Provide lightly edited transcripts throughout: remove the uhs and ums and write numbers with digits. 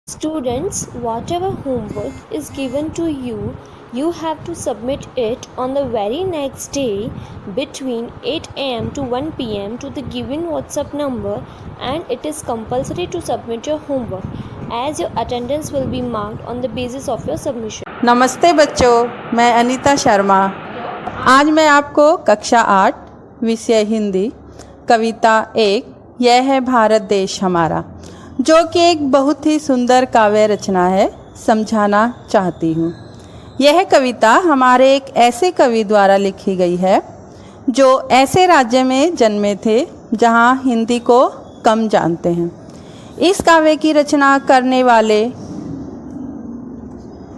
Students, whatever homework is given to you, you have to submit it on the very next day between 8 am to 1 pm to the given WhatsApp number, and it is compulsory to submit your homework as your attendance will be marked on the basis of your submission. नमस्ते बच्चों, मैं अनीता शर्मा। आज मैं आपको कक्षा 8 विषय हिंदी कविता 1 यह है भारत देश हमारा, जो कि एक बहुत ही सुंदर काव्य रचना है, समझाना चाहती हूँ। यह कविता हमारे एक ऐसे कवि द्वारा लिखी गई है जो ऐसे राज्य में जन्मे थे जहाँ हिंदी को कम जानते हैं। इस काव्य की रचना करने वाले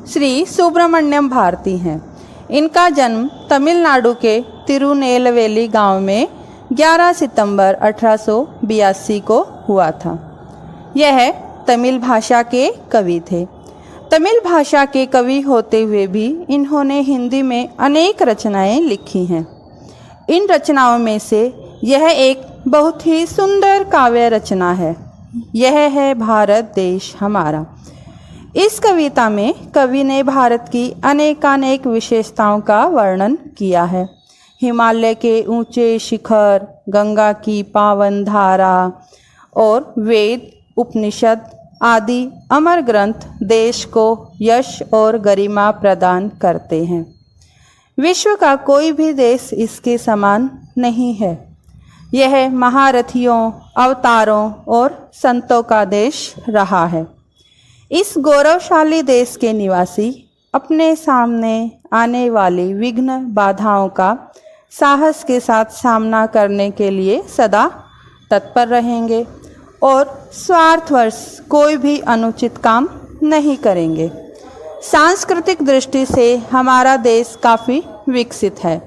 श्री सुब्रमण्यम भारती हैं। इनका जन्म तमिलनाडु के तिरुनेलवेली गांव में 11 सितंबर 1882 को हुआ था। यह तमिल भाषा के कवि थे। तमिल भाषा के कवि होते हुए भी इन्होंने हिंदी में अनेक रचनाएं लिखी हैं। इन रचनाओं में से यह एक बहुत ही सुंदर काव्य रचना है। यह है भारत देश हमारा। इस कविता में कवि ने भारत की अनेकानेक विशेषताओं का वर्णन किया है। हिमालय के ऊंचे शिखर, गंगा की पावन धारा और वेद, उपनिषद आदि अमर ग्रंथ देश को यश और गरिमा प्रदान करते हैं। विश्व का कोई भी देश इसके समान नहीं है। यह महारथियों, अवतारों और संतों का देश रहा है। इस गौरवशाली देश के निवासी अपने सामने आने वाली विघ्न बाधाओं का साहस के साथ सामना करने के लिए सदा तत्पर रहेंगे और स्वार्थवश कोई भी अनुचित काम नहीं करेंगे। सांस्कृतिक दृष्टि से हमारा देश काफ़ी विकसित है।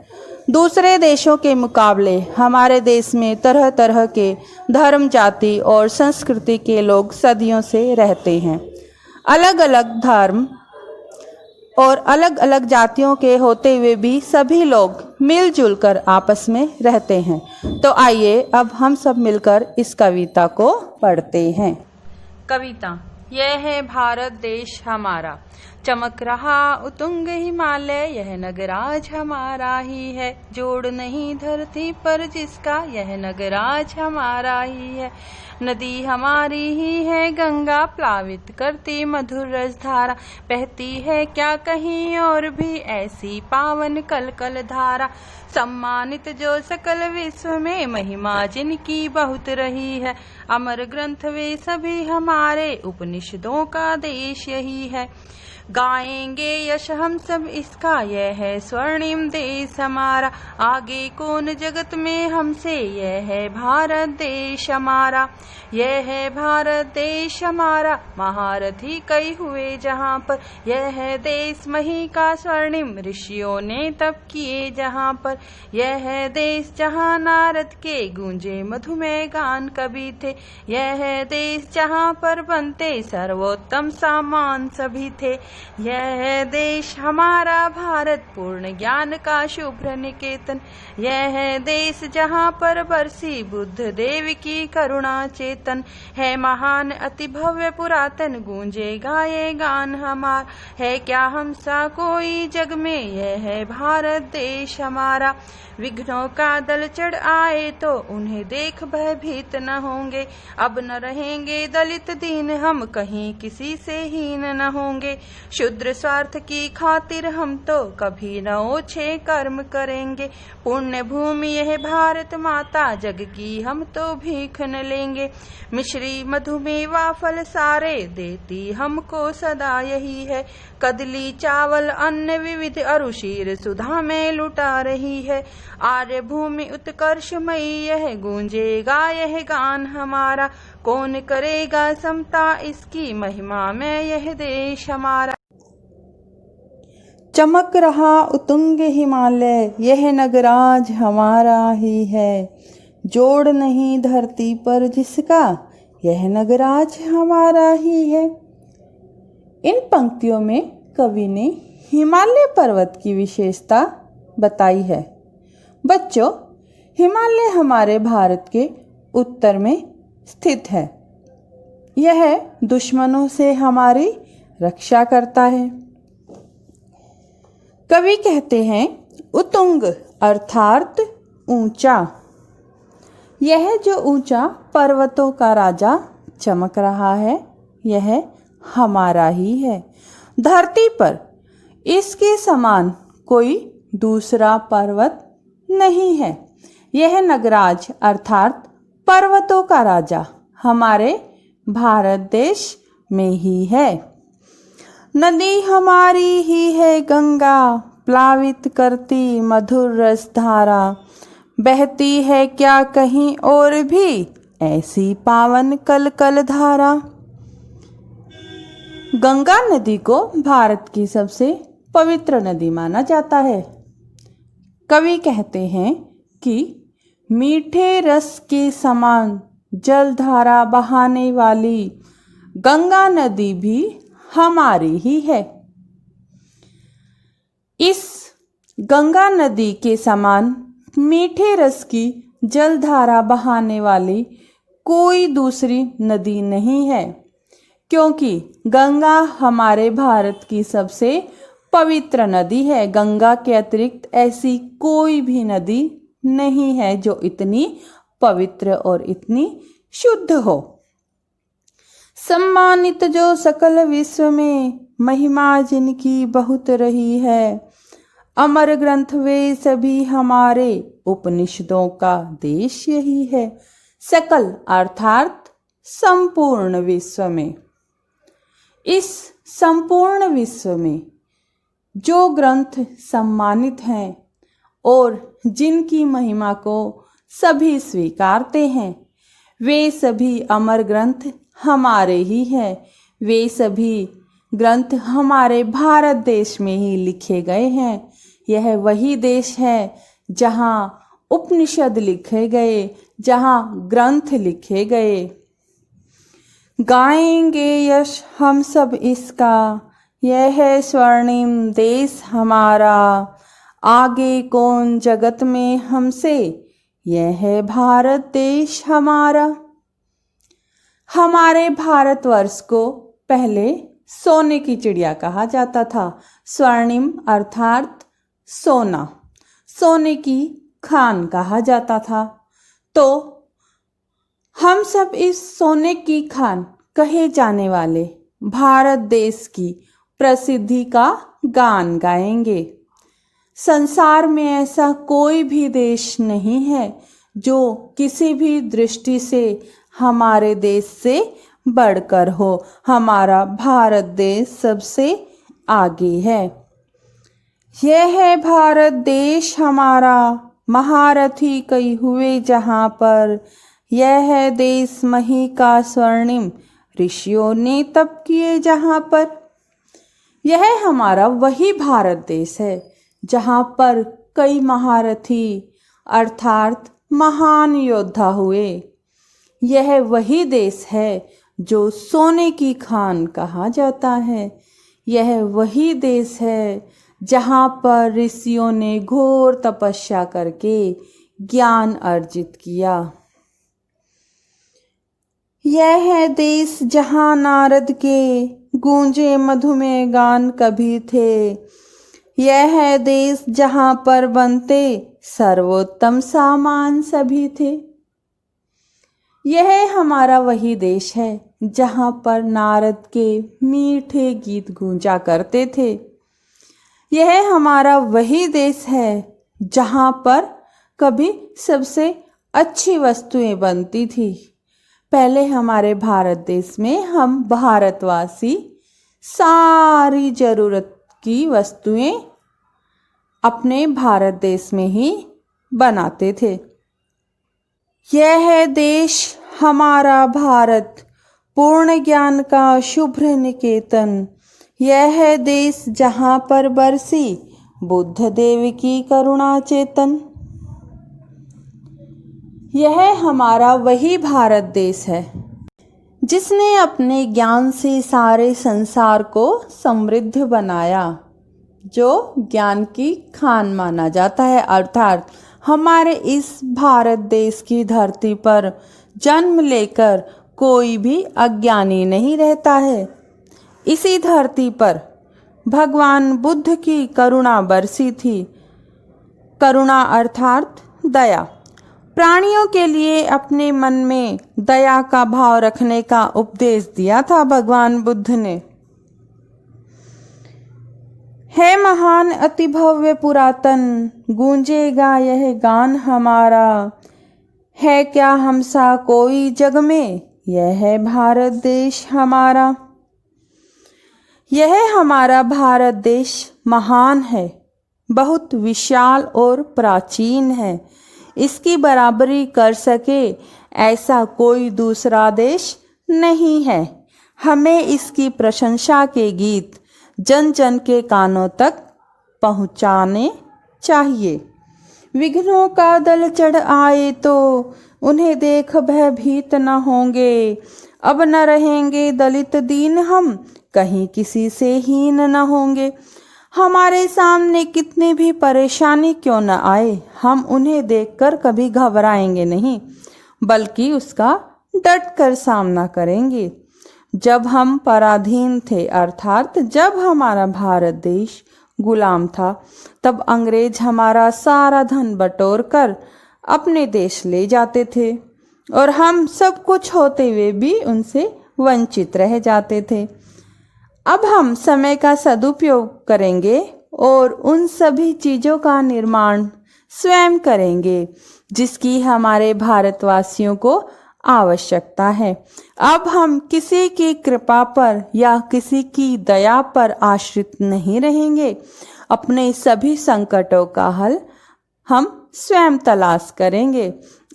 दूसरे देशों के मुकाबले हमारे देश में तरह तरह के धर्म, जाति और संस्कृति के लोग सदियों से रहते हैं। अलग अलग धर्म और अलग अलग जातियों के होते हुए भी सभी लोग मिलजुल कर आपस में रहते हैं। तो आइए अब हम सब मिलकर इस कविता को पढ़ते हैं। कविता यह है भारत देश हमारा, चमक रहा उतुंग हिमालय, यह नगराज हमारा ही है। जोड़ नहीं धरती पर जिसका, यह नगराज हमारा ही है। नदी हमारी ही है गंगा, प्लावित करती मधुर रसधारा, बहती है क्या कहीं और भी ऐसी पावन कल कल धारा। सम्मानित जो सकल विश्व में, महिमा जिनकी बहुत रही है। अमर ग्रंथ वे सभी हमारे, उपनिषदों का देश यही है। गाएंगे यश हम सब इसका, यह है स्वर्णिम देश हमारा। आगे कौन जगत में हमसे, यह है भारत देश हमारा। यह है भारत देश हमारा, महारथी कई हुए जहाँ पर। यह है देश मही का स्वर्णिम, ऋषियों ने तप किए जहाँ पर। यह है देश जहाँ नारद के गूंजे मधुमेह गान कवि थे। यह है देश जहाँ पर बनते सर्वोत्तम सामान सभी थे। यह है देश हमारा भारत, पूर्ण ज्ञान का शुभ्र निकेतन। यह है देश जहाँ पर बरसी बुद्ध देव की करुणा चेतन। है महान अति भव्य पुरातन, गूंजे गाये गान हमार। है क्या हमसा कोई जग में, यह है भारत देश हमारा। विघ्नों का दल चढ़ आए तो उन्हें देख भयभीत न होंगे। अब न रहेंगे दलित दीन, हम कहीं किसी से हीन न होंगे। शुद्र स्वार्थ की खातिर हम तो कभी न ओछे कर्म करेंगे। पुण्य भूमि यह भारत माता, जग की हम तो भीख न लेंगे। मिश्री मधुमेवा फल सारे, देती हमको सदा यही है। कदली चावल अन्न विविध, अरुषीर सुधा में लुटा रही है। आर्य भूमि उत्कर्षमयी, यह गूंजेगा यह गान हमारा। कौन करेगा समता इसकी, महिमा में यह देश हमारा। चमक रहा उतुंग हिमालय, यह नगराज हमारा ही है। जोड़ नहीं धरती पर जिसका, यह नगराज हमारा ही है। इन पंक्तियों में कवि ने हिमालय पर्वत की विशेषता बताई है। बच्चों, हिमालय हमारे भारत के उत्तर में स्थित है। यह दुश्मनों से हमारी रक्षा करता है। कवि कहते हैं उत्तुंग अर्थात ऊंचा। यह जो ऊंचा पर्वतों का राजा चमक रहा है यह हमारा ही है। धरती पर इसके समान कोई दूसरा पर्वत नहीं है। यह नगराज अर्थात पर्वतों का राजा हमारे भारत देश में ही है। नदी हमारी ही है गंगा, प्लावित करती मधुर रस धारा, बहती है क्या कहीं और भी ऐसी पावन कल कल धारा। गंगा नदी को भारत की सबसे पवित्र नदी माना जाता है। कवि कहते हैं कि मीठे रस के समान जलधारा बहाने वाली गंगा नदी भी हमारी ही है। इस गंगा नदी के समान मीठे रस की जलधारा बहाने वाली कोई दूसरी नदी नहीं है, क्योंकि गंगा हमारे भारत की सबसे पवित्र नदी है। गंगा के अतिरिक्त ऐसी कोई भी नदी नहीं है जो इतनी पवित्र और इतनी शुद्ध हो। सम्मानित जो सकल विश्व में महिमा जिनकी बहुत रही है, अमर ग्रंथ वे सभी हमारे उपनिषदों का देश यही है। सकल अर्थात संपूर्ण विश्व में, इस संपूर्ण विश्व में जो ग्रंथ सम्मानित हैं और जिनकी महिमा को सभी स्वीकारते हैं वे सभी अमर ग्रंथ हमारे ही हैं। वे सभी ग्रंथ हमारे भारत देश में ही लिखे गए हैं। यह वही देश है जहाँ उपनिषद लिखे गए, जहाँ ग्रंथ लिखे गए। गाएंगे यश हम सब इसका, यह है स्वर्णिम देश हमारा, आगे कौन जगत में हमसे, यह है भारत देश हमारा। हमारे भारतवर्ष को पहले सोने की चिड़िया कहा जाता था। स्वर्णिम अर्थात सोना, सोने की खान कहा जाता था। तो हम सब इस सोने की खान कहे जाने वाले भारत देश की प्रसिद्धि का गान गाएंगे। संसार में ऐसा कोई भी देश नहीं है जो किसी भी दृष्टि से हमारे देश से बढ़कर हो। हमारा भारत देश सबसे आगे है। यह है भारत देश हमारा, महारथी कई हुए जहाँ पर, यह है देश मही का स्वर्णिम, ऋषियों ने तप किए जहाँ पर। यह हमारा वही भारत देश है जहाँ पर कई महारथी अर्थात महान योद्धा हुए। यह वही देश है जो सोने की खान कहा जाता है। यह वही देश है जहाँ पर ऋषियों ने घोर तपस्या करके ज्ञान अर्जित किया। यह है देश जहाँ नारद के गूंजे मधुमेह गान कभी थे। यह है देश जहाँ पर बनते सर्वोत्तम सामान सभी थे। यह हमारा वही देश है जहाँ पर नारद के मीठे गीत गूंजा करते थे। यह हमारा वही देश है जहाँ पर कभी सबसे अच्छी वस्तुएं बनती थी। पहले हमारे भारत देश में हम भारतवासी सारी जरूरत की वस्तुएं अपने भारत देश में ही बनाते थे। यह है देश हमारा भारत, पूर्ण ज्ञान का शुभ्र निकेतन। यह है देश जहाँ पर बरसी बुद्ध देव की करुणा चेतन। यह हमारा वही भारत देश है जिसने अपने ज्ञान से सारे संसार को समृद्ध बनाया, जो ज्ञान की खान माना जाता है। अर्थात हमारे इस भारत देश की धरती पर जन्म लेकर कोई भी अज्ञानी नहीं रहता है। इसी धरती पर भगवान बुद्ध की करुणा बरसी थी। करुणा अर्थात दया। प्राणियों के लिए अपने मन में दया का भाव रखने का उपदेश दिया था भगवान बुद्ध ने। है महान अति भव्य पुरातन, गूंजेगा यह गान हमारा। है क्या हमसा कोई जग में, यह है भारत देश हमारा। यह हमारा भारत देश महान है, बहुत विशाल और प्राचीन है। इसकी बराबरी कर सके ऐसा कोई दूसरा देश नहीं है। हमें इसकी प्रशंसा के गीत जन जन के कानों तक पहुँचाने चाहिए। विघ्नों का दल चढ़ आए तो उन्हें देख भयभीत न होंगे। अब न रहेंगे दलित दीन हम, कहीं किसी से हीन न होंगे। हमारे सामने कितनी भी परेशानी क्यों न आए, हम उन्हें देखकर कभी घबराएंगे नहीं, बल्कि उसका डट कर सामना करेंगे। जब हम पराधीन थे, अर्थात जब हमारा भारत देश गुलाम था, तब अंग्रेज हमारा सारा धन बटोर कर अपने देश ले जाते थे और हम सब कुछ होते हुए भी उनसे वंचित रह जाते थे। अब हम समय का सदुपयोग करेंगे और उन सभी चीज़ों का निर्माण स्वयं करेंगे जिसकी हमारे भारतवासियों को आवश्यकता है। अब हम किसी की कृपा पर या किसी की दया पर आश्रित नहीं रहेंगे। अपने सभी संकटों का हल हम स्वयं तलाश करेंगे,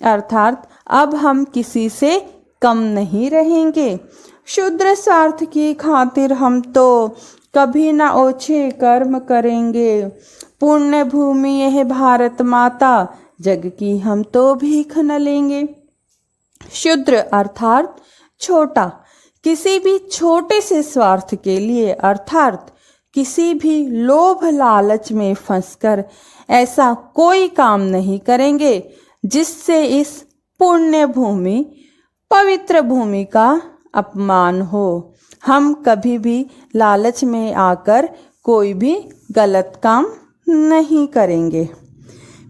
अर्थात अब हम किसी से कम नहीं रहेंगे। शूद्र स्वार्थ की खातिर हम तो कभी न ओछे कर्म करेंगे। पुण्य भूमि यह भारत माता, जग की हम तो भीख न लेंगे। शूद्र अर्थात छोटा, किसी भी छोटे से स्वार्थ के लिए अर्थात किसी भी लोभ लालच में फंसकर ऐसा कोई काम नहीं करेंगे जिससे इस पुण्य भूमि पवित्र भूमि का अपमान हो। हम कभी भी लालच में आकर कोई भी गलत काम नहीं करेंगे।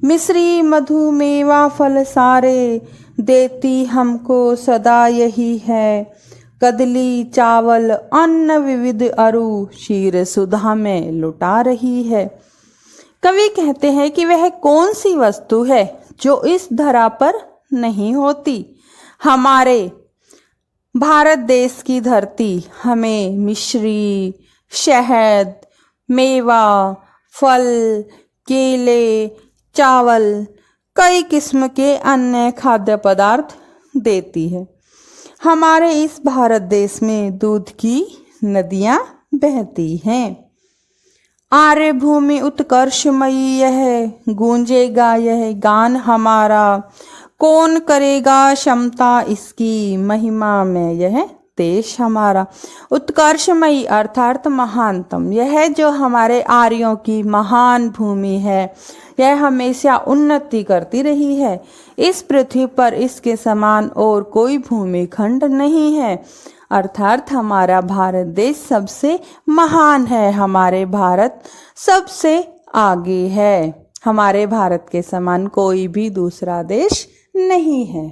मिश्री मधु मेवा फल सारे, देती हमको सदा यही है। कदली चावल अन्न विविध अरु, क्षीर सुधा में लुटा रही है। कवि कहते हैं कि वह कौन सी वस्तु है जो इस धरा पर नहीं होती। हमारे भारत देश की धरती हमें मिश्री, शहद, मेवा, फल, केले, चावल, कई किस्म के अन्य खाद्य पदार्थ देती है। हमारे इस भारत देश में दूध की नदियाँ बहती हैं। आर्य भूमि उत्कर्षमयी यह, गूंजेगा यह गान हमारा। कौन करेगा क्षमता इसकी, महिमा में यह देश हमारा। उत्कर्षमयी अर्थात महानतम, यह जो हमारे आर्यों की महान भूमि है, यह हमेशा उन्नति करती रही है। इस पृथ्वी पर इसके समान और कोई भूमि खंड नहीं है, अर्थात हमारा भारत देश सबसे महान है। हमारे भारत सबसे आगे है। हमारे भारत के समान कोई भी दूसरा देश नहीं है।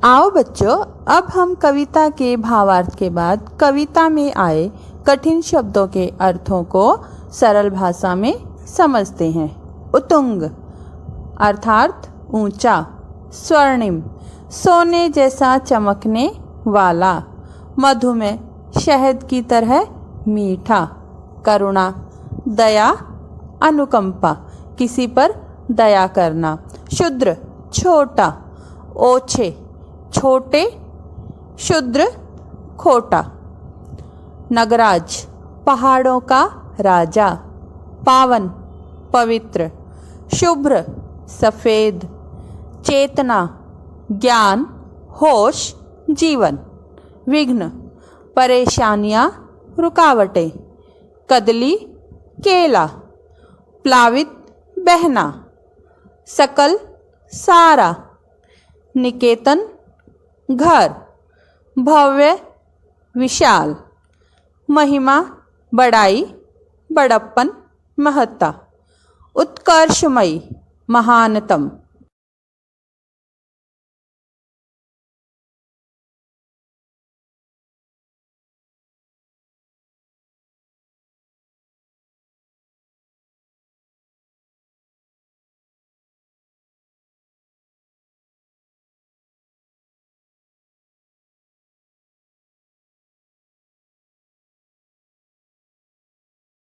आओ बच्चों, अब हम कविता के भावार्थ के बाद कविता में आए कठिन शब्दों के अर्थों को सरल भाषा में समझते हैं। उतुंग अर्थात ऊंचा, स्वर्णिम सोने जैसा चमकने वाला, मधुमेह शहद की तरह मीठा, करुणा दया, अनुकंपा किसी पर दया करना, शूद्र छोटा, ओछे छोटे, शूद्र खोटा, नगराज पहाड़ों का राजा, पावन पवित्र, शुभ्र सफेद, चेतना ज्ञान होश जीवन, विघ्न परेशानियाँ रुकावटें, कदली केला, प्लावित बहना, सकल सारा, निकेतन घर, भव्य, विशाल, महिमा, बड़ाई, बड़प्पन, महत्ता, उत्कर्षमयी, महानतम।